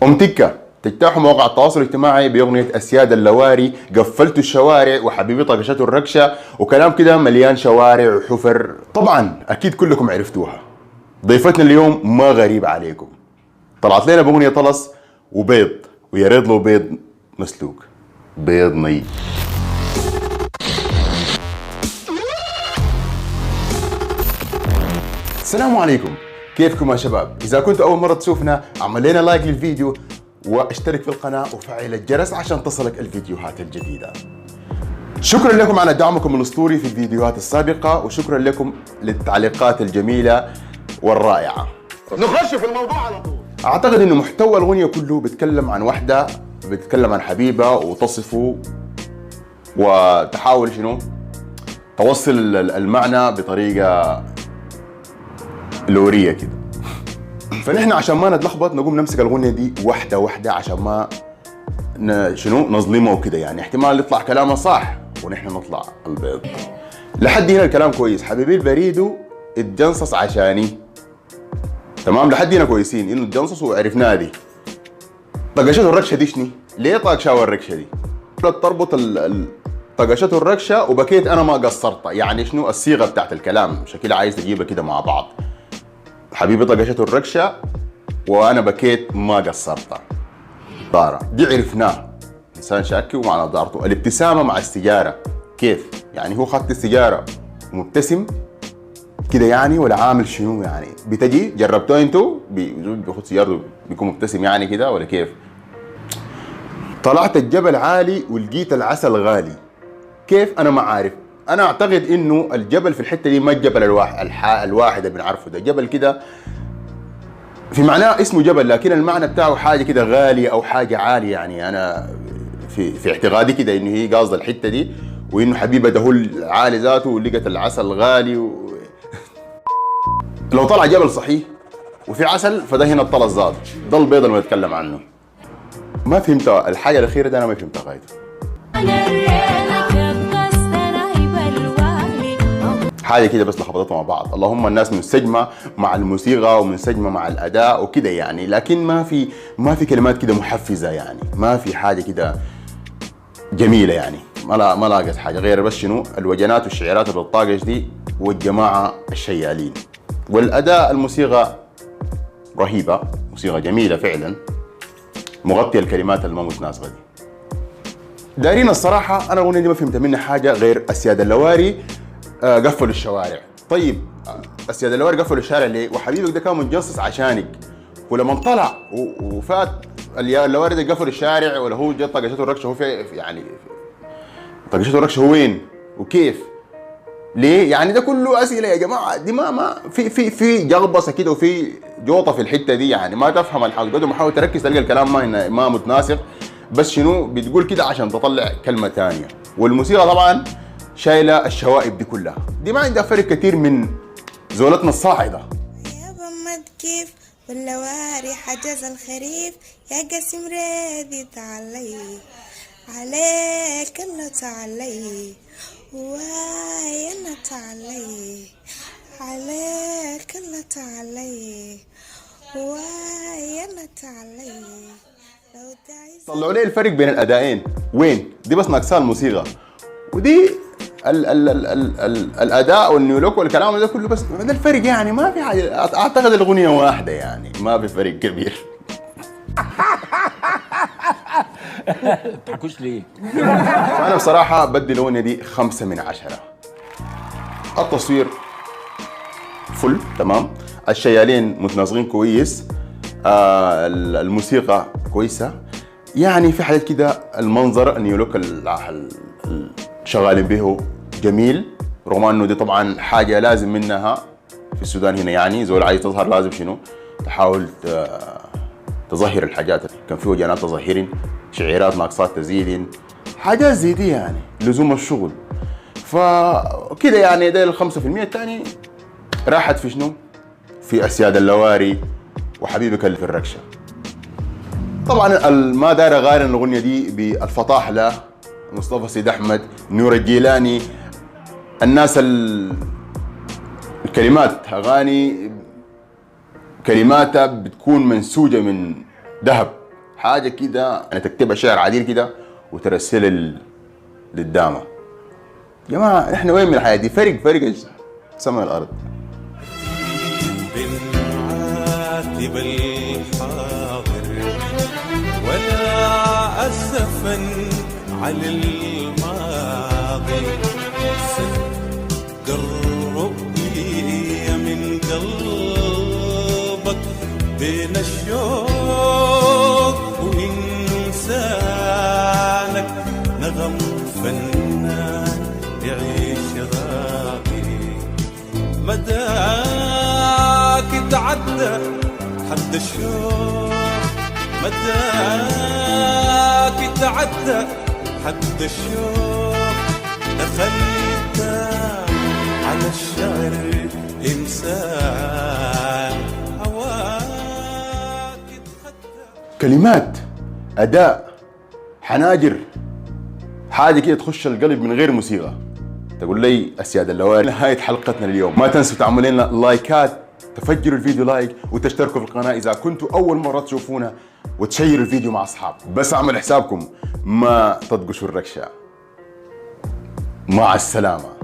أمتكة تجتاحوا مواقع التواصل الاجتماعي بأغنية أسياد اللواري، قفلتوا الشوارع وحبيبي طقشته الركشة وكلام كده مليان شوارع وحفر. طبعا أكيد كلكم عرفتوها. ضيفتنا اليوم ما غريب عليكم، طلعت لنا بأغنية طلس وبيض، ويا ريت لو بيض مسلوق، بيض ني. السلام عليكم، كيفكم يا شباب؟ إذا كنت أول مرة تشوفنا اعمل لنا لايك للفيديو واشترك في القناة وفعل الجرس عشان تصلك الفيديوهات الجديدة. شكرا لكم على دعمكم الأسطوري في الفيديوهات السابقة، وشكرا لكم للتعليقات الجميلة والرائعة. نخش في الموضوع على طول. أعتقد إنه محتوى الأغنية كله بيتكلم عن وحدة بتتكلم عن حبيبة وتصفه وتحاول شنو توصل المعنى بطريقة لورية كده. فنحن عشان ما نتلخبط نقوم نمسك الأغنية دي واحدة واحدة عشان ما شنو نظلمه وكده، يعني احتمال يطلع كلامها صح ونحن نطلع البيض. لحد هنا الكلام كويس. حبيبي البريد اتجنصص عشاني، تمام؟ لحد هنا كويسين، انه اتجنصص وعرفناه دي. طقشته الركشه دي شني؟ ليه طاقشاوى الركشه دي؟ تربط طقشته الركشه وبكيت انا ما قصرت، يعني شنو الصيغه بتاعت الكلام شكلها عايز تجيبها كده مع بعض. حبيبي طقشته الركشه وانا بكيت ما قصرت. طارة دي عرفناه، انسان شاكي ومع نظارته. الابتسامه مع السيجاره كيف؟ يعني هو خدت السيجاره ومبتسم كده يعني، ولا عامل شنو يعني؟ بتجي جربتوه انتوا؟ بياخد سيجارته بيكون مبتسم يعني كده ولا كيف؟ طلعت الجبل عالي ولقيت العسل غالي، كيف؟ انا ما عارف. انا اعتقد انه الجبل في الحته دي ما الجبل الواحد اللي بنعرفه ده، جبل كده في معناه اسمه جبل، لكن المعنى بتاعه حاجه كده غاليه او حاجه عاليه. يعني انا في اعتقادي كده انه هي قاصده الحته دي، وانه حبيبه ده هو العالي ذاته ولقت العسل غالي لو طلع جبل صحيح وفي عسل فده هنا الطلس ذاته، ده البيض اللي بنتكلم عنه. ما فهمت الحاجه الاخيره دي، انا ما فهمتها غايته. حاجه كده بس لخبطتها مع بعض. اللهم الناس منسجمه مع الموسيقى ومنسجمه مع الاداء وكده يعني، لكن ما في كلمات كده محفزه يعني، ما في حاجه كده جميله يعني. ما لاقت حاجه غير بس شنو الوجنات والشعيرات اللي بتطاقش دي والجماعه الشيالين. والاداء الموسيقى رهيبه، موسيقى جميله فعلا، مغطيه الكلمات اللي ما متناسبه دي. دارين الصراحه انا الاغنيه دي ما فهمت منها حاجه غير اسياد اللواري قفلوا الشوارع. طيب اسياد اللواري قفلوا الشارع ليه؟ وحبيبك ده كان متجصص عشانك، ولما طلع وفات اللواري ده قفل الشارع، ولا هو جت طقشته الركشه؟ هو في يعني طقشته الركشه هو وين وكيف؟ ليه؟ يعني ده كله اسئله يا جماعه. دي ما في جغبصه كده وفي جوطه في الحته دي، يعني ما تفهم الحاجه. قدر ما حاول تركز تلقى الكلام ما متناسق، بس شنو بتقول كده عشان تطلع كلمه ثانيه. والموسيقى طبعا شايله الشوائب دي كلها، دي ما عندها فرق كثير من زولتنا الصاعده. يا بمد كيف واللواري حجز الخريف، يا قسم ريدي تعلي عليك الله تعلي، واي انا تعلي عليك الله تعلي، واي انا تعلي. طلعوا لي الفرق بين الادائين وين؟ دي بس ناقصها الموسيقى، ودي الاداء والنيولوك والكلام ده كله، بس ده الفرق يعني. ما في حاجه، اعتقد الاغنيه واحده يعني، ما في فرق كبير. تضحكوش ليه؟ انا بصراحه بدي الاغنيه دي 5 من 10. التصوير فل تمام، الشيالين متناسقين كويس، الموسيقى كويسه، يعني في حاجات كده. المنظر النيولوك شغالين به جميل، رغم انه دي طبعا حاجه لازم منها في السودان هنا. يعني زول عايز تظهر لازم شنو تحاول تظهر الحاجات. كان في وجنات تظهرين، شعيرات ناقصات تزيدين، حاجات زي دي يعني، لزوم الشغل. فكده يعني ده ال5% الثاني راحت في شنو؟ في اسياد اللواري وحبيبك اللي في الركشه. طبعا ما دار غير الاغنيه دي بالفطاحله، مصطفى سيد احمد، نور الجيلاني، الناس الكلمات اغاني كلماتها بتكون منسوجه من ذهب حاجه كده يعني تكتبها شعر عديل كده وترسل للدامه. يا جماعه احنا وين من الحياه دي؟ فرق سما الارض. بنعاتب الحاضر ولا أسفا على الماضي، صدق الرؤية من قلبك بين الشوق وإنسانك، نغم فنان يعيش راقي مداك تعدى حد الشوق، مداك تعدى حد الشوق، دخلت على الشعر إنسان هواك اتخدى. كلمات، اداء، حناجر، حاجه كده تخش القلب من غير موسيقى. تقول لي السياده اللواري، نهايه حلقتنا اليوم. ما تنسوا تعملوا لنا لايكات، تفجروا الفيديو لايك، وتشتركوا في القناه اذا كنتوا اول مره تشوفونا، وتشيروا الفيديو مع اصحاب. بس اعمل حسابكم ما تطقشوا الركشه. مع السلامه.